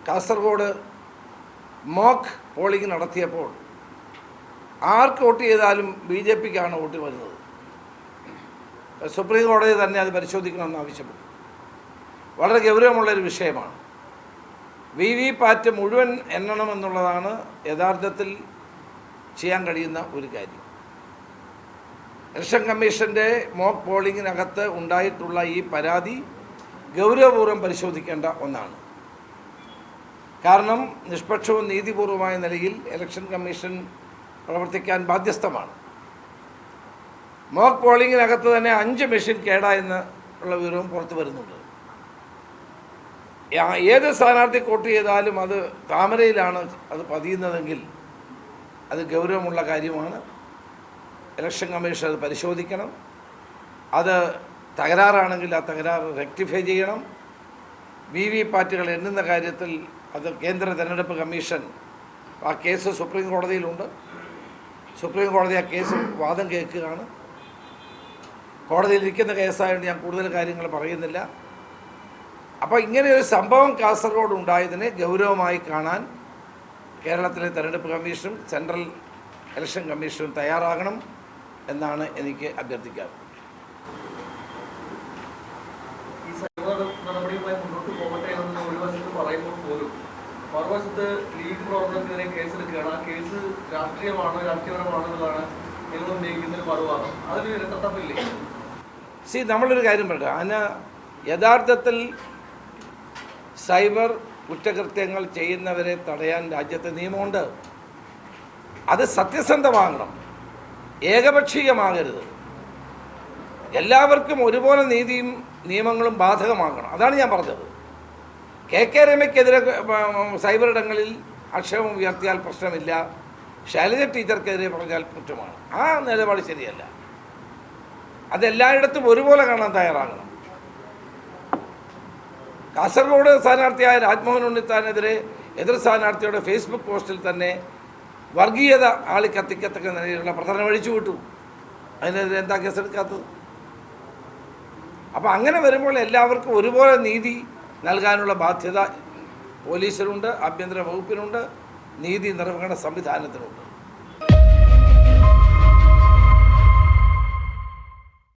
Kasaragod mock polling നടത്തിയപ്പോൾ ആർക്ക് vote ചെയ്താലും BJPക്കാണ് vote വരുന്നത്. സുപ്രീം കോടതി തന്നെ അത് പരിശോധിക്കണമെന്ന് ആവശ്യപ്പെട്ടു. വളരെ ഗൗരവമുള്ളൊരു വിഷയമാണ്. VVPAT മുഴുവൻ എണ്ണണമെന്നുള്ളതാണ് യഥാർത്ഥത്തിൽ ചെയ്യാൻ കഴിയുന്ന ഒരു കാര്യം. ഇലക്ഷൻ കമ്മീഷൻ്റെ മോക്ക് പോളിങ്ങിനകത്ത് ഉണ്ടായിട്ടുള്ള ഈ പരാതി ഗൗരവപൂർവ്വം പരിശോധിക്കേണ്ട ഒന്നാണ്. കാരണം നിഷ്പക്ഷവും നീതിപൂർവമായ നിലയിൽ ഇലക്ഷൻ കമ്മീഷൻ പ്രവർത്തിക്കാൻ ബാധ്യസ്ഥമാണ്. മോക്ക് പോളിങ്ങിനകത്ത് തന്നെ 5 മെഷീൻ കേടായെന്ന് ഉള്ള വിവരവും പുറത്തു വരുന്നുണ്ട്. ഏത് സ്ഥാനാർത്ഥി വോട്ട് ചെയ്താലും അത് താമരയിലാണ് അത് പതിയുന്നതെങ്കിൽ അത് ഗൗരവമുള്ള കാര്യമാണ്. ഇലക്ഷൻ കമ്മീഷൻ അത് പരിശോധിക്കണം. അത് തകരാറാണെങ്കിൽ ആ തകരാറ് റെക്ടിഫൈ ചെയ്യണം. VVPATകൾ എണ്ണുന്ന കാര്യത്തിൽ അത് കേന്ദ്ര തെരഞ്ഞെടുപ്പ് കമ്മീഷൻ ആ കേസ് സുപ്രീം കോടതിയിലുണ്ട്. സുപ്രീം കോടതി ആ കേസ് വാദം കേൾക്കുകയാണ്. കോടതിയിലിരിക്കുന്ന കേസായതുകൊണ്ട് ഞാൻ കൂടുതൽ കാര്യങ്ങൾ പറയുന്നില്ല. അപ്പോൾ ഇങ്ങനെയൊരു സംഭവം കാസർഗോഡ് ഉണ്ടായതിനെ ഗൗരവമായി കാണാൻ കേരളത്തിലെ തെരഞ്ഞെടുപ്പ് കമ്മീഷനും സെൻട്രൽ ഇലക്ഷൻ കമ്മീഷനും തയ്യാറാകണം എന്നാണ് എനിക്ക് അഭ്യർത്ഥിക്കാറ്. ഈ സൈബർ നടപടിയുമായി മുന്നോട്ട് പോകട്ടെ എന്ന് ഒരു വശത്ത് പറയുമ്പോൾ പോലും മറുവശത്ത് ലീഗ് പ്രവർത്തകർക്കെതിരെ കേസെടുക്കുകയാണ്. ആ കേസ് രാഷ്ട്രീയപരമാണെന്നുള്ളതാണ് നിങ്ങൾ ഉന്നയിക്കുന്ന ഒരു മറുവാദം. അതിന് ഇരട്ടത്തപ്പില്ലേ? നമ്മളൊരു കാര്യം പറയട്ടെ. അതിന് യഥാർത്ഥത്തിൽ സൈബർ കുറ്റകൃത്യങ്ങൾ ചെയ്യുന്നവരെ തടയാൻ രാജ്യത്തെ നിയമമുണ്ട്. അത് സത്യസന്ധമാകണം, ഏകപക്ഷീയമാകരുത്. എല്ലാവർക്കും ഒരുപോലെ നീതിയും നിയമങ്ങളും ബാധകമാകണം. അതാണ് ഞാൻ പറഞ്ഞത്. KK രമയ്ക്കെതിരെ സൈബർ ഇടങ്ങളിൽ ആക്ഷേപം ഉയർത്തിയാൽ പ്രശ്നമില്ല, ശൈലജ ടീച്ചർക്കെതിരെ പറഞ്ഞാൽ കുറ്റമാണ്. ആ നിലപാട് ശരിയല്ല. അതെല്ലായിടത്തും ഒരുപോലെ കാണാൻ തയ്യാറാകണം. കാസർഗോഡ് സ്ഥാനാർത്ഥിയായ രാജ്മോഹൻ ഉണ്ണിത്താനെതിരെ എതിർ സ്ഥാനാർത്ഥിയുടെ ഫേസ്ബുക്ക് പോസ്റ്റിൽ തന്നെ വർഗീയത കത്തിക്കത്തക്ക നിലയിലുള്ള പ്രചരണം അഴിച്ചുവിട്ടു. അതിനെതിരെ എന്താ കേസെടുക്കാത്തത്? അപ്പം അങ്ങനെ വരുമ്പോൾ എല്ലാവർക്കും ഒരുപോലെ നീതി നൽകാനുള്ള ബാധ്യത പോലീസിനുണ്ട്, ആഭ്യന്തര വകുപ്പിനുണ്ട്, നീതി നിർവഹണ സംവിധാനത്തിനുണ്ട്.